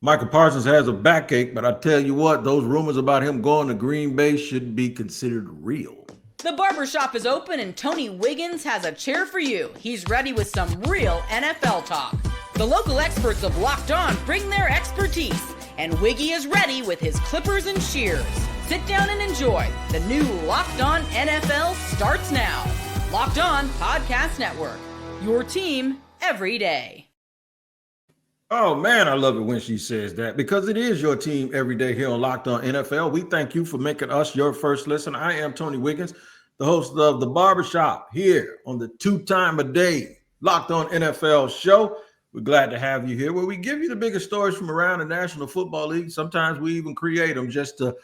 Micah Parsons has a backache, but I tell you what, those rumors about him going to Green Bay should be considered real. The barbershop is open and Tony Wiggins has a chair for you. He's ready with some real NFL talk. The local experts of Locked On bring their expertise, and Wiggy is ready with his clippers and shears. Sit down and enjoy. The new Locked On NFL starts now. Locked On Podcast Network. Your team every day. Oh, man, I love it when she says that because it is your team every day here on Locked On NFL. We thank you for making us your first listen. I am Tony Wiggins, the host of The Barbershop here on the 2-time-a-day Locked On NFL show. We're glad to have you here where we give you the biggest stories from around the National Football League. Sometimes we even create them just to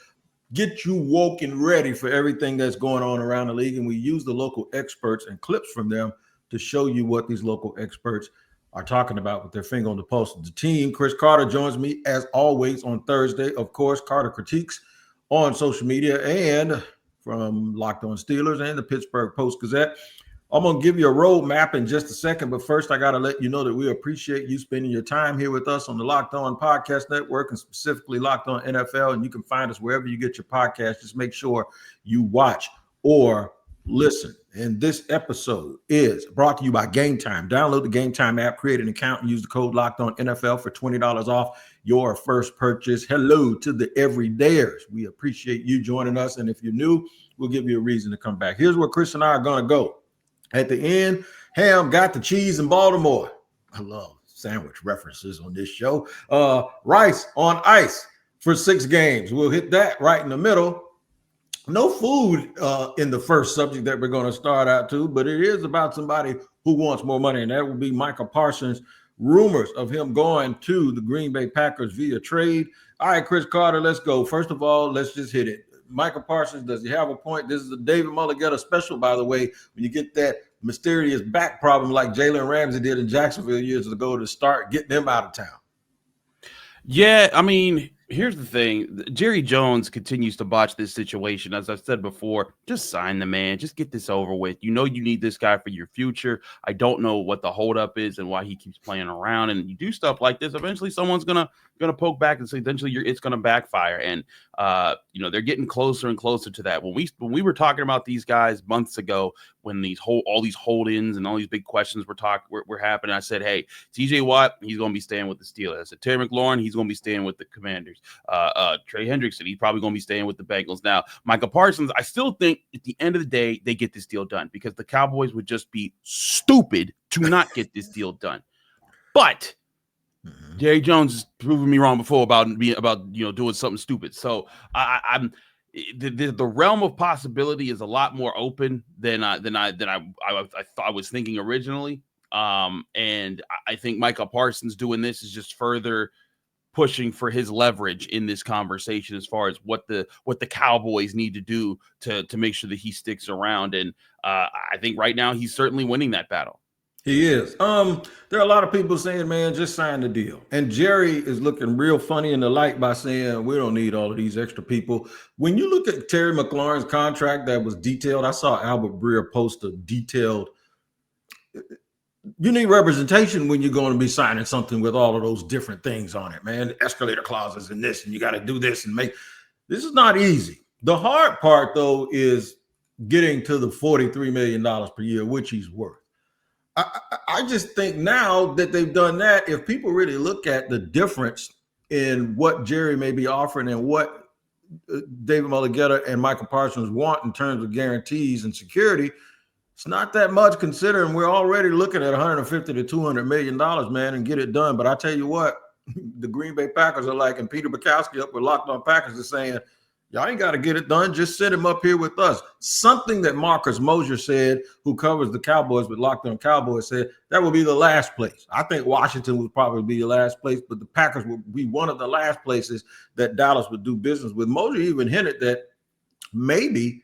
get you woke and ready for everything that's going on around the league. And we use the local experts and clips from them to show you what these local experts are talking about with their finger on the pulse of the team. Chris Carter joins me as always on Thursday. Of course, Carter critiques on social media and from Locked On Steelers and the Pittsburgh Post-Gazette. I'm going to give you a roadmap in just a second, but first I got to let you know that we appreciate you spending your time here with us on the Locked On Podcast Network and specifically Locked On NFL, and you can find us wherever you get your podcast. Just make sure you watch or listen. And this episode is brought to you by Game Time. Download the Game Time app, create an account, and use the code Locked On NFL for $20 off your first purchase. Hello to the everydayers. We appreciate you joining us, and if you're new, we'll give you a reason to come back. Here's where Chris and I are going to go. At the end, Ham got the cheese in Baltimore. I love sandwich references on this show. Rice on ice for 6 games. We'll hit that right in the middle. No food in the first subject that we're going to start out to, but it is about somebody who wants more money, and that would be Micah Parsons. Rumors of him going to the Green Bay Packers via trade. All right, Chris Carter, let's go. First of all, let's just hit it. Micah Parsons, does he have a point? This is a David Mulligetta special, by the way. When you get that mysterious back problem like Jalen Ramsey did in Jacksonville years ago to start getting them out of town. Yeah, I mean, here's the thing. Jerry Jones continues to botch this situation. As I said before, just sign the man. Just get this over with. You know you need this guy for your future. I don't know what the holdup is and why he keeps playing around. And you do stuff like this, eventually someone's gonna poke back and say eventually it's gonna backfire. And they're getting closer and closer to that. When we were talking about these guys months ago, when all these hold-ins and all these big questions were happening, I said, hey, TJ Watt, he's gonna be staying with the Steelers. I said Terry McLaurin, he's gonna be staying with the Commanders. Trey Hendrickson, he's probably going to be staying with the Bengals. Now, Micah Parsons, I still think at the end of the day, they get this deal done because the Cowboys would just be stupid to not get this deal done. But Jerry Jones has proven me wrong before about doing something stupid. So I'm the realm of possibility is a lot more open than I was thinking originally. And I think Micah Parsons doing this is just further pushing for his leverage in this conversation as far as what the Cowboys need to do to make sure that he sticks around. And I think right now he's certainly winning that battle. He is. There are a lot of people saying, man, just sign the deal. And Jerry is looking real funny in the light by saying, we don't need all of these extra people. When you look at Terry McLaurin's contract that was detailed, I saw Albert Breer post a detailed. You need representation when you're going to be signing something with all of those different things on it, man. Escalator clauses and this, and you got to do this and this is not easy. The hard part, though, is getting to the $43 million per year, which he's worth. I just think now that they've done that, if people really look at the difference in what Jerry may be offering and what David Mulligetta and Micah Parsons want in terms of guarantees and security, it's not that much considering we're already looking at $150 to $200 million, man, and get it done. But I tell you what, the Green Bay Packers are like, and Peter Bukowski up with Locked On Packers is saying, y'all ain't got to get it done. Just sit him up here with us. Something that Marcus Mosher said, who covers the Cowboys with Locked On Cowboys, said that would be the last place. I think Washington would probably be the last place, but the Packers would be one of the last places that Dallas would do business with. Mosher even hinted that maybe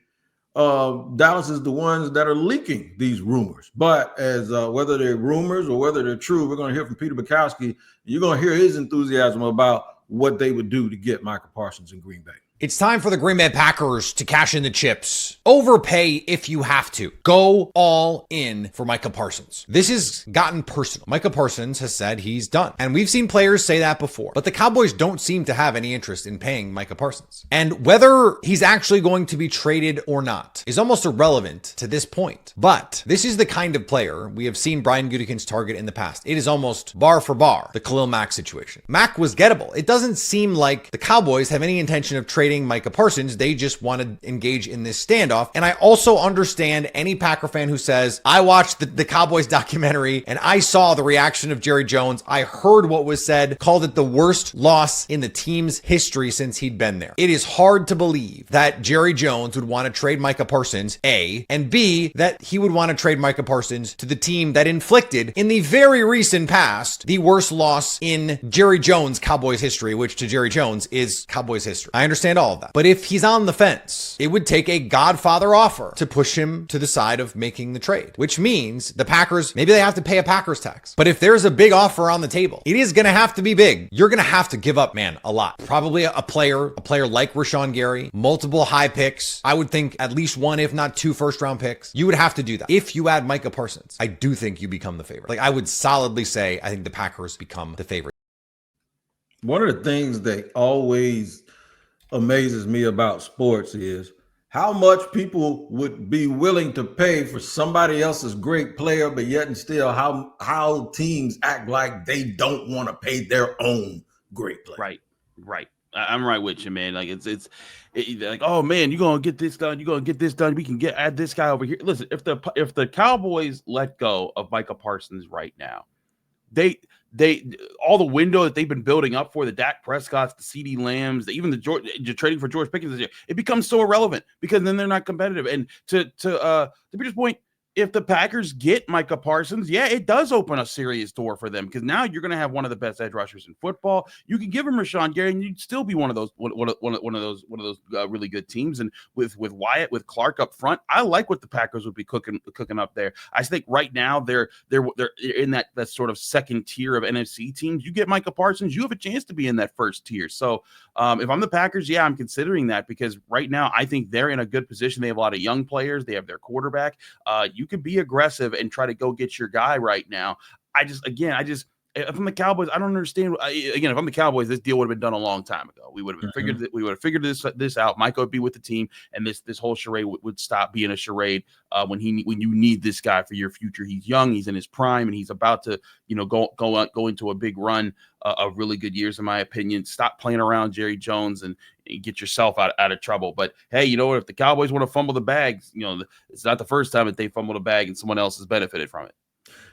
Dallas is the ones that are leaking these rumors. But as whether they're rumors or whether they're true, we're going to hear from Peter Bukowski. You're going to hear his enthusiasm about what they would do to get Micah Parsons in Green Bay. It's time for the Green Bay Packers to cash in the chips. Overpay if you have to. Go all in for Micah Parsons. This has gotten personal. Micah Parsons has said he's done. And we've seen players say that before. But the Cowboys don't seem to have any interest in paying Micah Parsons. And whether he's actually going to be traded or not is almost irrelevant to this point. But this is the kind of player we have seen Brian Gutekunst target in the past. It is almost bar for bar the Khalil Mack situation. Mack was gettable. It doesn't seem like the Cowboys have any intention of trading Micah Parsons. They just want to engage in this standoff. And I also understand any Packer fan who says, I watched the Cowboys documentary and I saw the reaction of Jerry Jones. I heard what was said, called it the worst loss in the team's history since he'd been there. It is hard to believe that Jerry Jones would want to trade Micah Parsons, A, and B, that he would want to trade Micah Parsons to the team that inflicted in the very recent past the worst loss in Jerry Jones' Cowboys history, which to Jerry Jones is Cowboys history. I understand all of that. But if he's on the fence, it would take a Godfather offer to push him to the side of making the trade, which means the Packers, maybe they have to pay a Packers tax. But if there's a big offer on the table, it is going to have to be big. You're going to have to give up, man, a lot. Probably a player like Rashawn Gary, multiple high picks. I would think at least one, if not two first-round picks. You would have to do that. If you add Micah Parsons, I do think you become the favorite. Like, I would solidly say I think the Packers become the favorite. One of the things that always amazes me about sports is how much people would be willing to pay for somebody else's great player, but yet and still how teams act like they don't want to pay their own great player. Right. I'm right with you, man. Like it's like, oh man, you're gonna get this done. You're gonna get this done. We can add this guy over here. Listen, if the Cowboys let go of Micah Parsons right now, they all the window that they've been building up for the Dak Prescotts, the CD Lambs, even the trading for George Pickens this year, it becomes so irrelevant because then they're not competitive. And to Peter's point, if the Packers get Micah Parsons, yeah, it does open a serious door for them because now you're going to have one of the best edge rushers in football. You can give him Rashawn Gary, and you'd still be one of those really good teams. And with Wyatt, with Clark up front, I like what the Packers would be cooking up there. I think right now they're in that sort of second tier of NFC teams. You get Micah Parsons, you have a chance to be in that first tier. So if I'm the Packers, yeah, I'm considering that because right now I think they're in a good position. They have a lot of young players. They have their quarterback. You can be aggressive and try to go get your guy right now. If I'm the Cowboys, I don't understand. If I'm the Cowboys, this deal would have been done a long time ago. We would have figured this out. Micah would be with the team, and this whole charade would stop being a charade when you need this guy for your future. He's young, he's in his prime, and he's about to go into a big run of really good years, in my opinion. Stop playing around Jerry Jones and get yourself out of trouble. But hey, you know what? If the Cowboys want to fumble the bag, it's not the first time that they fumbled a bag and someone else has benefited from it.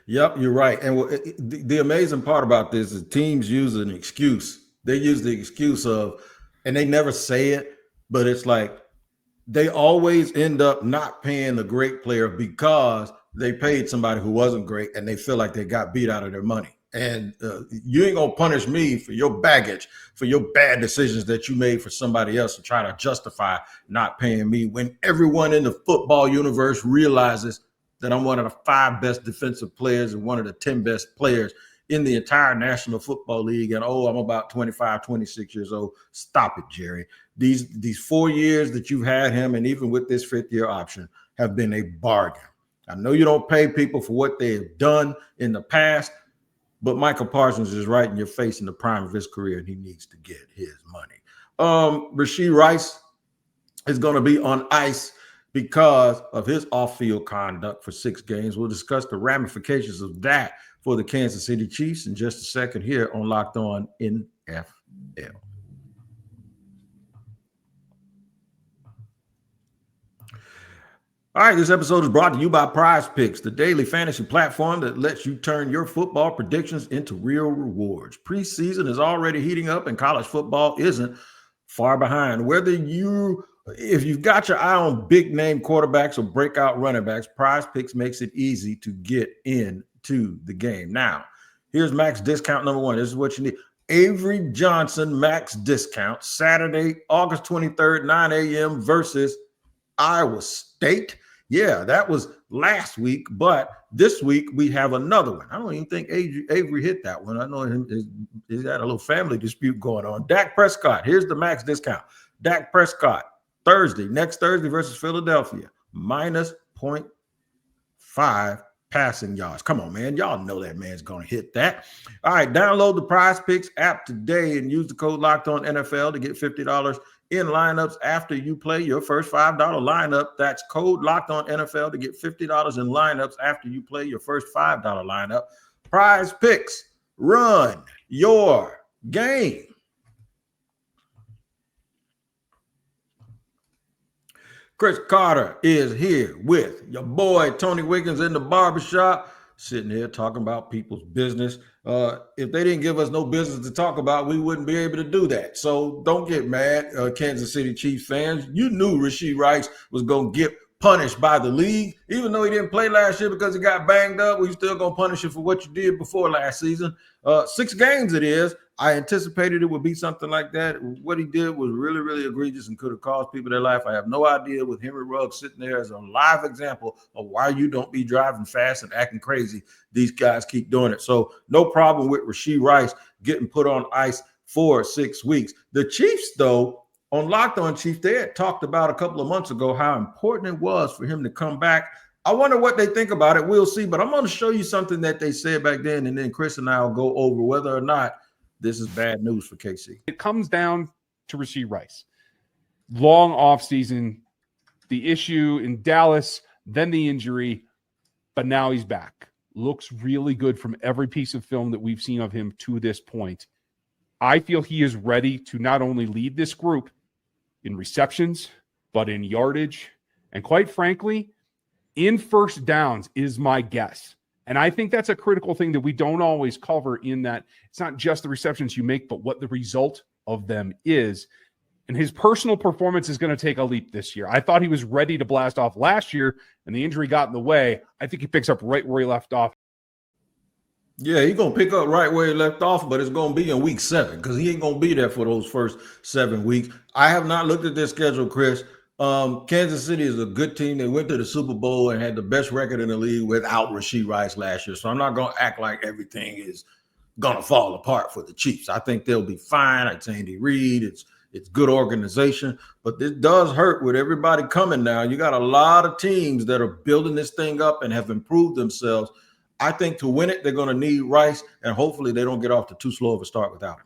Yep, you're right. And the amazing part about this is teams use an excuse. They use the excuse of, and they never say it, but it's like they always end up not paying the great player because they paid somebody who wasn't great and they feel like they got beat out of their money. And you ain't going to punish me for your baggage, for your bad decisions that you made for somebody else and try to justify not paying me when everyone in the football universe realizes that I'm one of the 5 best defensive players and one of the 10 best players in the entire National Football League. And, I'm about 25, 26 years old. Stop it, Jerry. These 4 years that you've had him, and even with this 5th-year option, have been a bargain. I know you don't pay people for what they have done in the past, but Micah Parsons is right in your face in the prime of his career, and he needs to get his money. Rashee Rice is going to be on ice because of his off-field conduct for 6 games. We'll discuss the ramifications of that for the Kansas City Chiefs in just a second here on Locked On NFL. All right, this episode is brought to you by Prize Picks, the daily fantasy platform that lets you turn your football predictions into real rewards. Preseason is already heating up and college football isn't far behind. If you've got your eye on big name quarterbacks or breakout running backs, Prize Picks makes it easy to get into the game. Now, here's max discount number 1. This is what you need. Avery Johnson max discount, Saturday, August 23rd, 9 a.m. versus Iowa State. Yeah, that was last week, but this week we have another one. I don't even think Avery hit that one. I know he's got a little family dispute going on. Dak Prescott, here's the max discount. Dak Prescott, next Thursday versus Philadelphia, minus 0.5 passing yards. Come on, man. Y'all know that man's going to hit that. All right, download the Prize Picks app today and use the code LOCKEDONNFL to get $50 in lineups after you play your first $5 lineup. That's code LOCKEDONNFL to get $50 in lineups after you play your first $5 lineup. Prize Picks, run your game. Chris Carter is here with your boy Tony Wiggins in the barbershop, sitting here talking about people's business. If they didn't give us no business to talk about, we wouldn't be able to do that. So don't get mad, Kansas City Chiefs fans. You knew Rashee Rice was going to get punished by the league. Even though he didn't play last year because he got banged up, we still going to punish you for what you did before last season. 6 games it is. I anticipated it would be something like that. What he did was really, really egregious and could have cost people their life. I have no idea, with Henry Ruggs sitting there as a live example of why you don't be driving fast and acting crazy. These guys keep doing it. So no problem with Rashee Rice getting put on ice for 6 weeks. The Chiefs, though, on Locked On Chiefs, they had talked about a couple of months ago how important it was for him to come back. I wonder what they think about it. We'll see. But I'm going to show you something that they said back then, and then Chris and I will go over whether or not this is bad news for KC. It comes down to Rashee Rice. Long offseason, the issue in Dallas, then the injury, but now he's back. Looks really good from every piece of film that we've seen of him to this point. I feel he is ready to not only lead this group in receptions, but in yardage, and quite frankly, in first downs is my guess. And I think that's a critical thing that we don't always cover, in that it's not just the receptions you make, but what the result of them is. And his personal performance is going to take a leap this year. I thought he was ready to blast off last year, and the injury got in the way. I think he picks up right where he left off. Yeah, he's going to pick up right where he left off, but it's going to be in week 7 because he ain't going to be there for those first 7 weeks. I have not looked at their schedule, Chris. Kansas City is a good team. They went to the Super Bowl and had the best record in the league without Rashee Rice last year. So I'm not going to act like everything is going to fall apart for the Chiefs. I think they'll be fine. It's Andy Reid. It's good organization. But this does hurt with everybody coming now. You got a lot of teams that are building this thing up and have improved themselves. I think to win it, they're going to need Rice, and hopefully they don't get off to too slow of a start without him.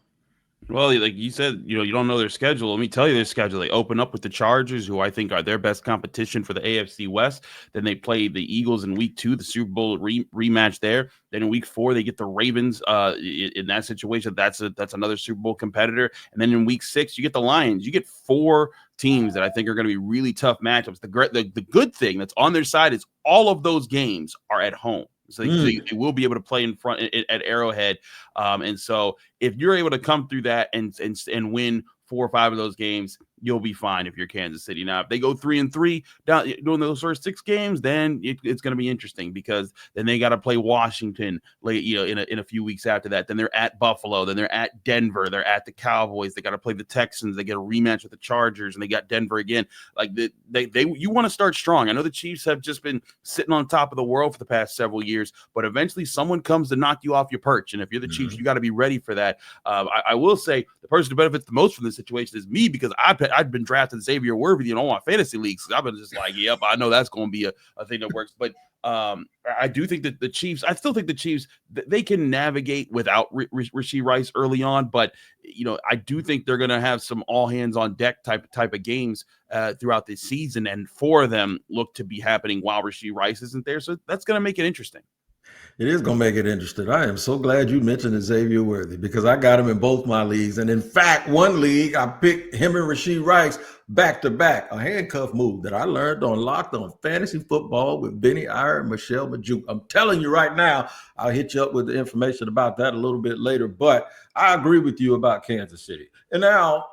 Well, like you said, you don't know their schedule. Let me tell you their schedule. They open up with the Chargers, who I think are their best competition for the AFC West. Then they play the Eagles in week 2, the Super Bowl rematch there. Then in week 4, they get the Ravens. In that situation, that's another Super Bowl competitor. And then in week 6, you get the Lions. You get 4 teams that I think are going to be really tough matchups. The good thing that's on their side is all of those games are at home. So they will be able to play in front at Arrowhead. And so if you're able to come through that and win 4 or 5 of those games, you'll be fine if you're Kansas City. Now, if they go 3-3 doing those first 6 games, then it's going to be interesting, because then they got to play Washington in a few weeks after that. Then they're at Buffalo. Then they're at Denver. They're at the Cowboys. They got to play the Texans. They get a rematch with the Chargers, and they got Denver again. Like you want to start strong. I know the Chiefs have just been sitting on top of the world for the past several years, but eventually someone comes to knock you off your perch. And if you're the Chiefs, you got to be ready for that. I will say the person who benefits the most from this situation is me, because I've been drafting Xavier Worthy in all my fantasy leagues. I've been just like, yep, I know that's going to be a thing that works. But I do think that the Chiefs, I still think the Chiefs, they can navigate without Rashee Rice early on. But, I do think they're going to have some all hands on deck type of games throughout the season. And 4 of them look to be happening while Rashee Rice isn't there. So that's going to make it interesting. It is going to make it interesting. I am so glad you mentioned Xavier Worthy, because I got him in both my leagues. And in fact, one league, I picked him and Rashee Rice back-to-back, a handcuff move that I learned on Locked On Fantasy Football with Benny Iyer and Michelle Majuk. I'm telling you right now, I'll hit you up with the information about that a little bit later. But I agree with you about Kansas City. And now,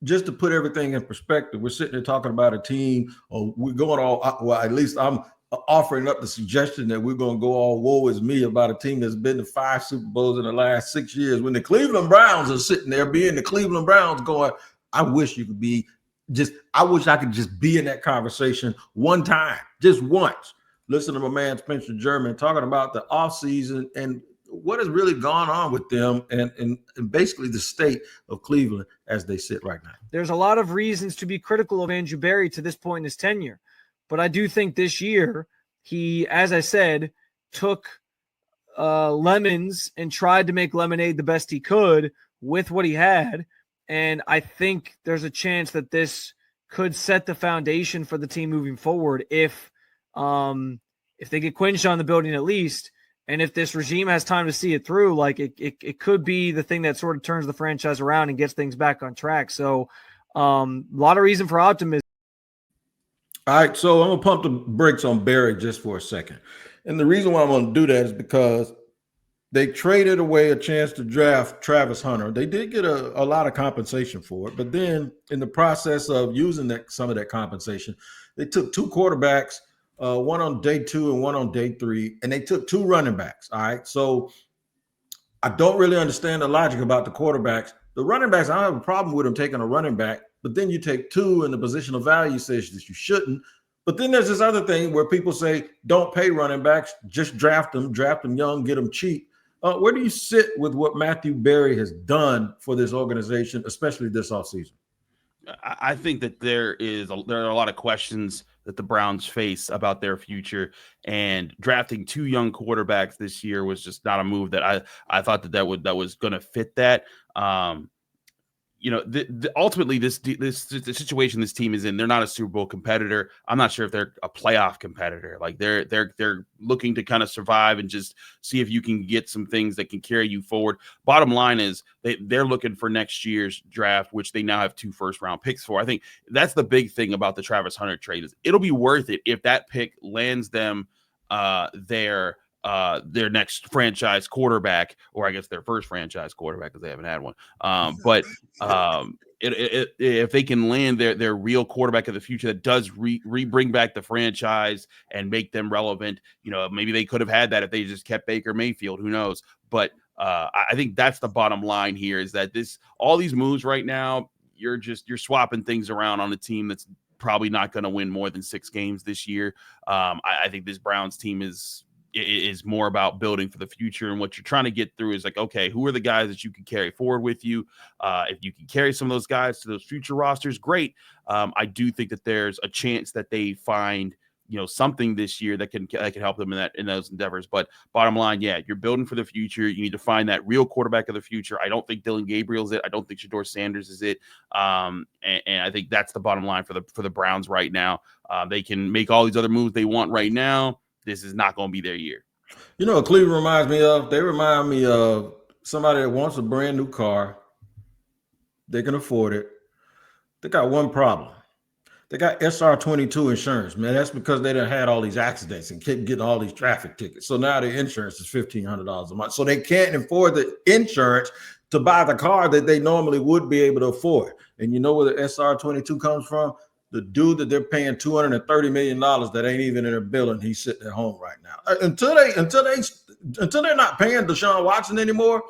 just to put everything in perspective, we're sitting there talking about a team, we're going all, well, at least I'm offering up the suggestion that we're going to go all woe is me about a team that's been to 5 Super Bowls in the last 6 years, when the Cleveland Browns are sitting there being the Cleveland Browns going, I wish you could be I wish I could just be in that conversation one time, just once. Listen to my man Spencer German talking about the offseason and what has really gone on with them and basically the state of Cleveland as they sit right now. There's a lot of reasons to be critical of Andrew Berry to this point in his tenure. But I do think this year he, as I said, took lemons and tried to make lemonade the best he could with what he had. And I think there's a chance that this could set the foundation for the team moving forward if they get Quinshaw in the building at least, and if this regime has time to see it through, like it could be the thing that sort of turns the franchise around and gets things back on track. So a lot of reason for optimism. All right, so I'm going to pump the brakes on Barry just for a second. And the reason why I'm going to do that is because they traded away a chance to draft Travis Hunter. They did get a lot of compensation for it, but then in the process of using some of that compensation, they took two quarterbacks, one on day 2 and one on day 3, and they took 2 running backs. All right, so I don't really understand the logic about the quarterbacks. The running backs, I don't have a problem with them taking a running back, but then you take 2 and the positional value says that you shouldn't. But then there's this other thing where people say, don't pay running backs, just draft them young, get them cheap. Where do you sit with what Matthew Berry has done for this organization, especially this offseason? I think that there are a lot of questions that the Browns face about their future, and drafting 2 young quarterbacks this year was just not a move that I thought that was going to fit that. Ultimately, the situation this team is in, they're not a Super Bowl competitor. I'm not sure if they're a playoff competitor. Like they're looking to kind of survive and just see if you can get some things that can carry you forward. Bottom line is they're looking for next year's draft, which they now have 2 first-round picks for. I think that's the big thing about the Travis Hunter trade is it'll be worth it if that pick lands them their next franchise quarterback, or I guess their first franchise quarterback because they haven't had one. If they can land their real quarterback of the future that does bring back the franchise and make them relevant, maybe they could have had that if they just kept Baker Mayfield. Who knows? But I think that's the bottom line here is that all these moves right now, you're swapping things around on a team that's probably not going to win more than 6 games this year. I think this Browns team is more about building for the future, and what you're trying to get through is like, okay, who are the guys that you can carry forward with you? If you can carry some of those guys to those future rosters, great. I do think that there's a chance that they find something this year that can help them in those endeavors. But bottom line, yeah, you're building for the future. You need to find that real quarterback of the future. I don't think Dylan Gabriel's it. I don't think Shedeur Sanders is it. And I think that's the bottom line for the Browns right now. They can make all these other moves they want right now. This is not going to be their year. What Cleveland reminds me of? They remind me of somebody that wants a brand new car. They can afford it. They got one problem. They got SR22 insurance, man. That's because they done had all these accidents and kept getting all these traffic tickets. So now their insurance is $1,500 a month. So they can't afford the insurance to buy the car that they normally would be able to afford. And you know where the SR22 comes from? The dude that they're paying $230 million that ain't even in their building, he's sitting at home right now. Until they're not paying Deshaun Watson anymore,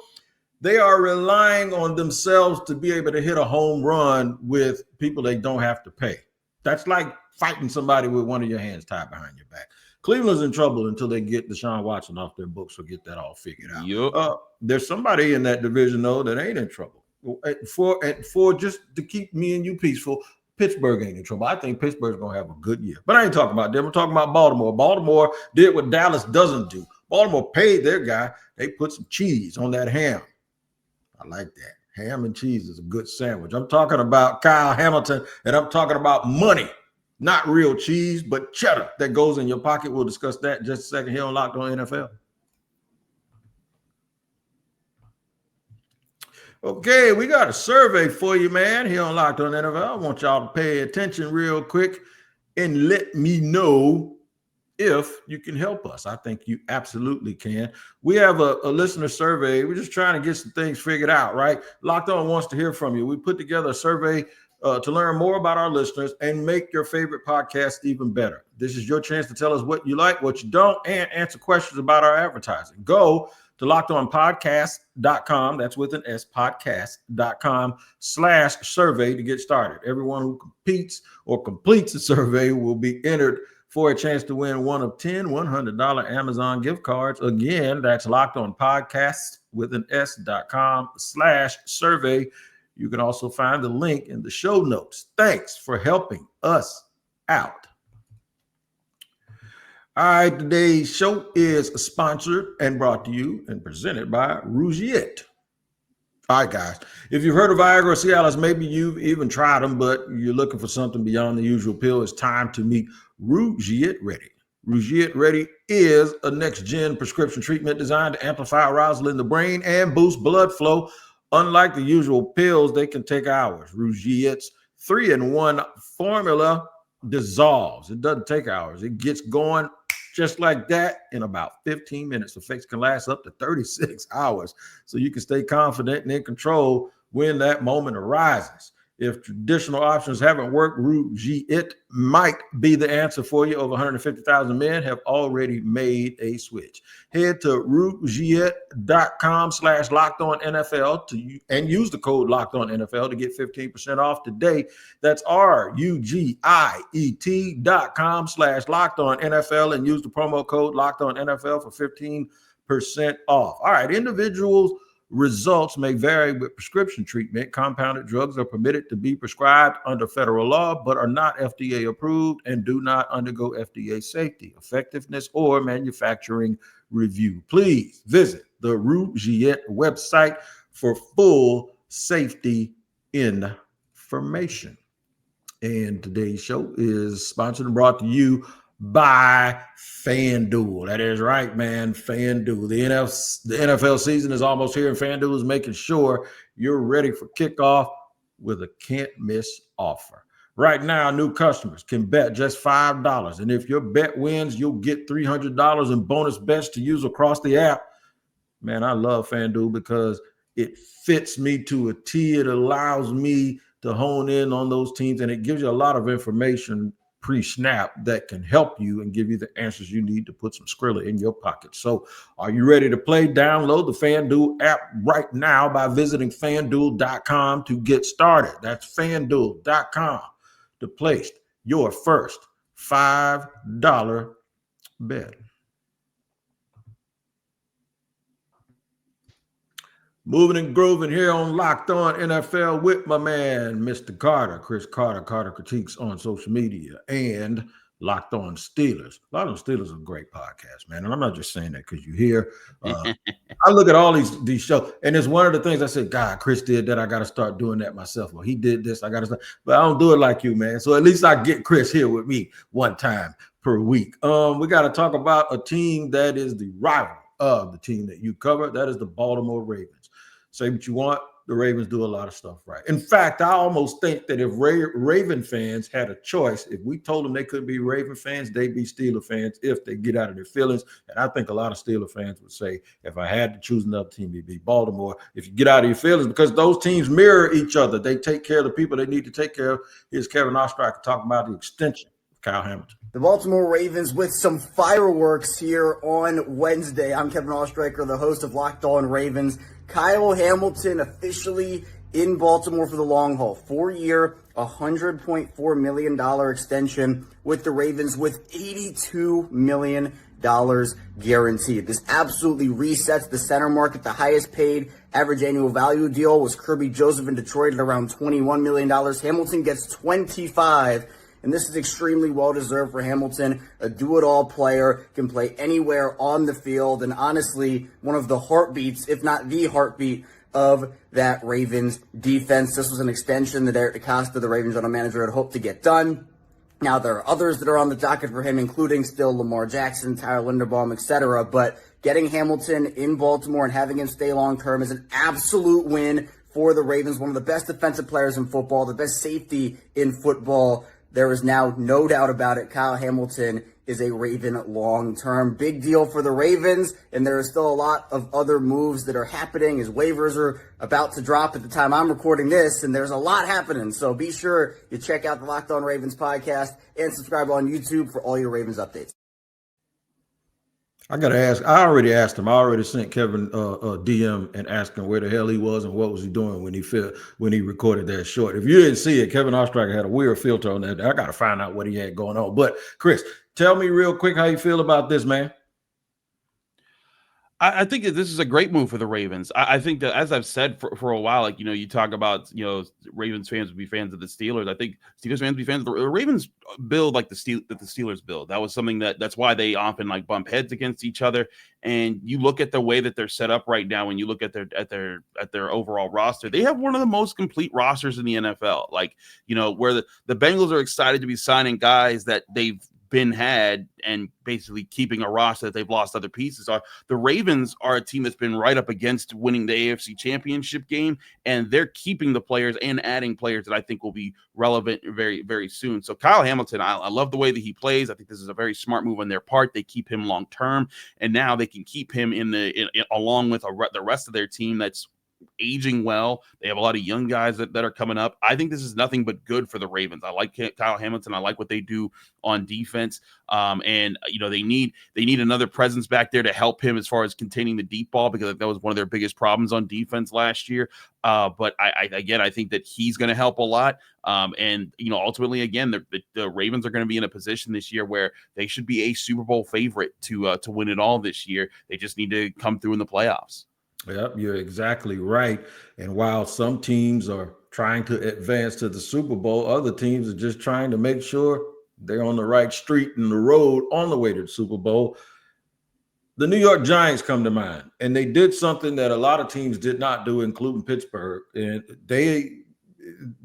they are relying on themselves to be able to hit a home run with people they don't have to pay. That's like fighting somebody with one of your hands tied behind your back. Cleveland's in trouble until they get Deshaun Watson off their books or get that all figured out. Yep. There's somebody in that division, though, that ain't in trouble. For just to keep me and you peaceful, Pittsburgh ain't in trouble. I think Pittsburgh's going to have a good year. But I ain't talking about them. I'm talking about Baltimore. Baltimore did what Dallas doesn't do. Baltimore paid their guy. They put some cheese on that ham. I like that. Ham and cheese is a good sandwich. I'm talking about Kyle Hamilton, and I'm talking about money. Not real cheese, but cheddar that goes in your pocket. We'll discuss that in just a second here on Locked On NFL. Okay, we got a survey for you, man, here on Locked On NFL. I want y'all to pay attention real quick and let me know if you can help us. I think you absolutely can. We have a listener survey. We're just trying to get some things figured out, right? Locked On wants to hear from you. We put together a survey to learn more about our listeners and make your favorite podcast even better. This is your chance to tell us what you like, what you don't, and answer questions about our advertising. Go to lockedonpodcast.com. That's with an S, podcast.com/survey to get started. Everyone who competes or completes the survey will be entered for a chance to win one of 10 $100 Amazon gift cards. Again, that's lockedonpodcast with an S.com/survey. You can also find the link in the show notes. Thanks for helping us out. All right, today's show is sponsored and brought to you and presented by Reshape. All right, guys, if you've heard of Viagra or Cialis, maybe you've even tried them, but you're looking for something beyond the usual pill, it's time to meet Reshape Ready. Reshape Ready is a next-gen prescription treatment designed to amplify arousal in the brain and boost blood flow. Unlike the usual pills, they can take hours. Reshape's 3-in-1 formula dissolves. It doesn't take hours. It gets going just like that in about 15 minutes. Effects can last up to 36 hours. So you can stay confident and in control when that moment arises. If traditional options haven't worked, Reshape might be the answer for you. Over 150,000 men have already made a switch. Head to reshape.com/lockedonnfl and use the code lockedonnfl to get 15% off today. That's RUGIET.com/lockedonnfl and use the promo code lockedonnfl for 15% off. All right, individuals' results may vary with prescription treatment. Compounded drugs are permitted to be prescribed under federal law, but are not FDA approved and do not undergo FDA safety, effectiveness, or manufacturing review. Please visit the Reshape website for full safety information. And today's show is sponsored and brought to you by FanDuel. That is right, man. FanDuel. The NFL season is almost here, and FanDuel is making sure you're ready for kickoff with a can't-miss offer. Right now, new customers can bet just $5, and if your bet wins, you'll get $300 in bonus bets to use across the app. Man, I love FanDuel because it fits me to a T. It allows me to hone in on those teams, and it gives you a lot of information pre-snap that can help you and give you the answers you need to put some Skrilla in your pocket. So are you ready to play? Download the FanDuel app right now by visiting FanDuel.com to get started. That's FanDuel.com to place your first $5 bet. Moving and grooving here on Locked On NFL with my man, Mr. Carter, Chris Carter, Carter Critiques on social media, and Locked On Steelers. Locked On Steelers is a great podcast, man. And I'm not just saying that because you're here. I look at all these shows, and it's one of the things I said, God, Chris did that. I got to start doing that myself. Well, he did this. I got to start. But I don't do it like you, man. So at least I get Chris here with me one time per week. We got to talk about a team that is the rival of the team that you cover. That is the Baltimore Ravens. Say what you want, the Ravens do a lot of stuff right. In fact, I almost think that if Raven fans had a choice, if we told them they couldn't be Raven fans, they'd be Steeler fans if they get out of their feelings. And I think a lot of Steeler fans would say, if I had to choose another team, it'd be Baltimore. If you get out of your feelings, because those teams mirror each other. They take care of the people they need to take care of. Here's Kevin Ostreicher talking about the extension of Kyle Hamilton. The Baltimore Ravens with some fireworks here on Wednesday. I'm Kevin Ostreicher, the host of Locked On Ravens. Kyle Hamilton officially in Baltimore for the long haul. 4-year, $100.4 million extension with the Ravens with $82 million guaranteed. This absolutely resets the center market. The highest paid average annual value deal was Kirby Joseph in Detroit at around $21 million. Hamilton gets 25. And this is extremely well-deserved for Hamilton, a do-it-all player, can play anywhere on the field, and honestly, one of the heartbeats, if not the heartbeat, of that Ravens defense. This was an extension that Eric DeCosta, the Ravens general manager, had hoped to get done. Now, there are others that are on the docket for him, including still Lamar Jackson, Tyler Linderbaum, etc., but getting Hamilton in Baltimore and having him stay long-term is an absolute win for the Ravens, one of the best defensive players in football, the best safety in football. There is now no doubt about it. Kyle Hamilton is a Raven long-term. Big deal for the Ravens, and there is still a lot of other moves that are happening as waivers are about to drop at the time I'm recording this, and there's a lot happening. So be sure you check out the Locked On Ravens podcast and subscribe on YouTube for all your Ravens updates. I got to ask. I already asked him. I already sent Kevin a DM and asked him where the hell he was and what was he doing when he recorded that short. If you didn't see it, Kevin Ostreicher had a weird filter on that. I got to find out what he had going on. But Chris, tell me real quick how you feel about this, man. I think that this is a great move for the Ravens. I think that, as I've said for a while, like, you talk about, Ravens fans would be fans of the Steelers. I think Steelers fans would be fans of the Ravens build like the Steelers build. That was something that's why they often like bump heads against each other. And you look at the way that they're set up right now, and you look at their overall roster, they have one of the most complete rosters in the NFL. Like, where the Bengals are excited to be signing guys that they've had and basically keeping a roster that they've lost other pieces. The Ravens are a team that's been right up against winning the AFC Championship game, and they're keeping the players and adding players that I think will be relevant very, very soon. So Kyle Hamilton, I love the way that he plays. I think this is a very smart move on their part. They keep him long term, and now they can keep him along with the rest of their team that's aging well. They have a lot of young guys that are coming up. I think this is nothing but good for the Ravens. I like Kyle Hamilton. I like what they do on defense. And they need another presence back there to help him as far as containing the deep ball, because that was one of their biggest problems on defense last year. But I think that he's going to help a lot. And ultimately, again, the Ravens are going to be in a position this year where they should be a Super Bowl favorite to win it all this year. They just need to come through in the playoffs. Yep, you're exactly right. And while some teams are trying to advance to the Super Bowl, other teams are just trying to make sure they're on the right street and the road on the way to the Super Bowl. The New York Giants come to mind, and they did something that a lot of teams did not do, including Pittsburgh. And they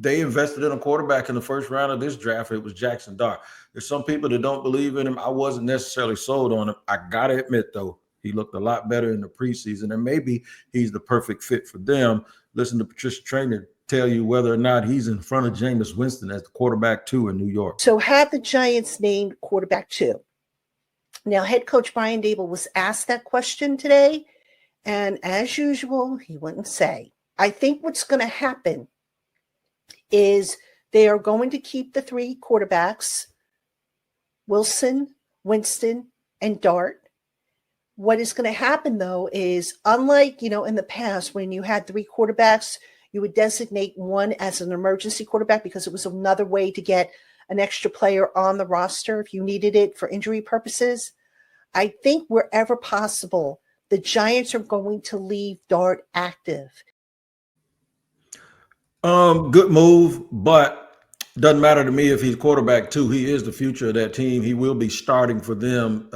invested in a quarterback in the first round of this draft. It was Jackson Dart. There's some people that don't believe in him. I wasn't necessarily sold on him. I got to admit, though, he looked a lot better in the preseason, and maybe he's the perfect fit for them. Listen to Patricia Traynor tell you whether or not he's in front of Jameis Winston as the quarterback 2 in New York. So have the Giants named quarterback 2. Now, head coach Brian Daboll was asked that question today, and as usual, he wouldn't say. I think what's going to happen is they are going to keep the 3 quarterbacks, Wilson, Winston, and Dart. What is going to happen, though, is unlike, in the past when you had 3 quarterbacks, you would designate one as an emergency quarterback because it was another way to get an extra player on the roster if you needed it for injury purposes. I think wherever possible, the Giants are going to leave Dart active. Good move, but doesn't matter to me if he's quarterback 2. He is the future of that team. He will be starting for them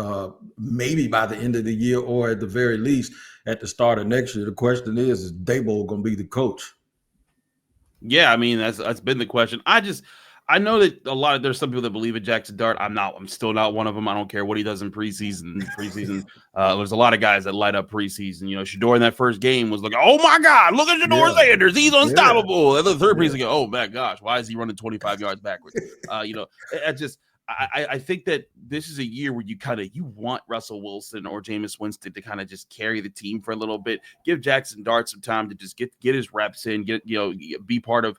maybe by the end of the year, or at the very least at the start of next year. The question is Daboll going to be the coach? Yeah, I mean, that's been the question. I know that there's some people that believe in Jackson Dart. I'm still not one of them. I don't care what he does in preseason. There's a lot of guys that light up preseason. Shador in that first game was like, oh my God, look at Shador Sanders. He's unstoppable. And the third preseason, oh my gosh, why is he running 25 yards backwards? I think that this is a year where you want Russell Wilson or Jameis Winston to kind of just carry the team for a little bit. Give Jackson Dart some time to just get his reps in, be part of,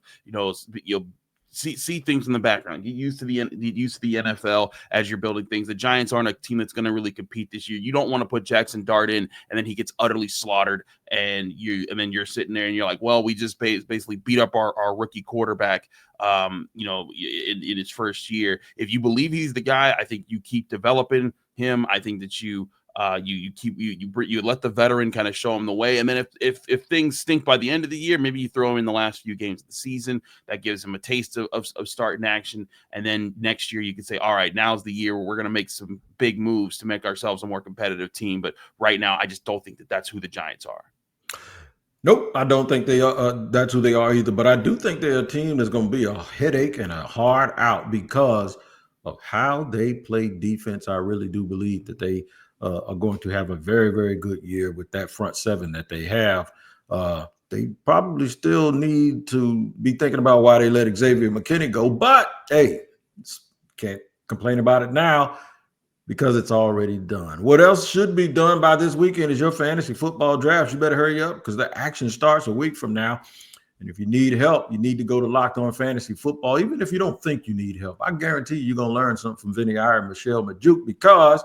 see things in the background. Get used to the NFL as you're building things. The Giants aren't a team that's going to really compete this year. You don't want to put Jackson Dart in and then he gets utterly slaughtered, and then you're sitting there and you're like, well, we just basically beat up our rookie quarterback in his first year. If you believe he's the guy, I think you keep developing him. I think that you let the veteran kind of show him the way, and then if things stink by the end of the year, maybe you throw him in the last few games of the season. That gives him a taste of starting action, and then next year you can say, all right, now's the year where we're going to make some big moves to make ourselves a more competitive team. But right now, I just don't think that that's who the Giants are. Nope, I don't think they are. That's who they are either. But I do think they're a team that's going to be a headache and a hard out because of how they play defense. I really do believe that they are going to have a very, very good year with that front seven that they have. They probably still need to be thinking about why they let Xavier McKinney go. But, hey, can't complain about it now because it's already done. What else should be done by this weekend is your fantasy football draft. You better hurry up because the action starts a week from now. And if you need help, you need to go to Locked On Fantasy Football. Even if you don't think you need help, I guarantee you're going to learn something from Vinny Iyer and Michelle Majuk, because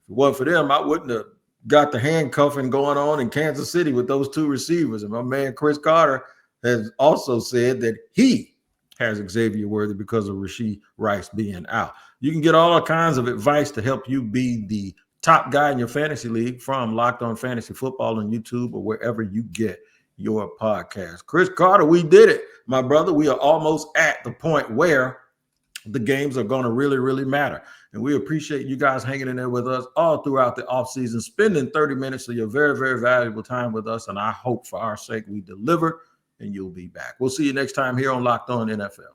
If it wasn't for them, I wouldn't have got the handcuffing going on in Kansas City with those two receivers. And my man Chris Carter has also said that he has Xavier Worthy because of Rashee Rice being out. You can get all kinds of advice to help you be the top guy in your fantasy league from Locked On Fantasy Football on YouTube or wherever you get your podcast. Chris Carter, we did it, my brother. We are almost at the point where the games are going to really, really matter. And we appreciate you guys hanging in there with us all throughout the offseason, spending 30 minutes of your very, very valuable time with us. And I hope for our sake we deliver and you'll be back. We'll see you next time here on Locked On NFL.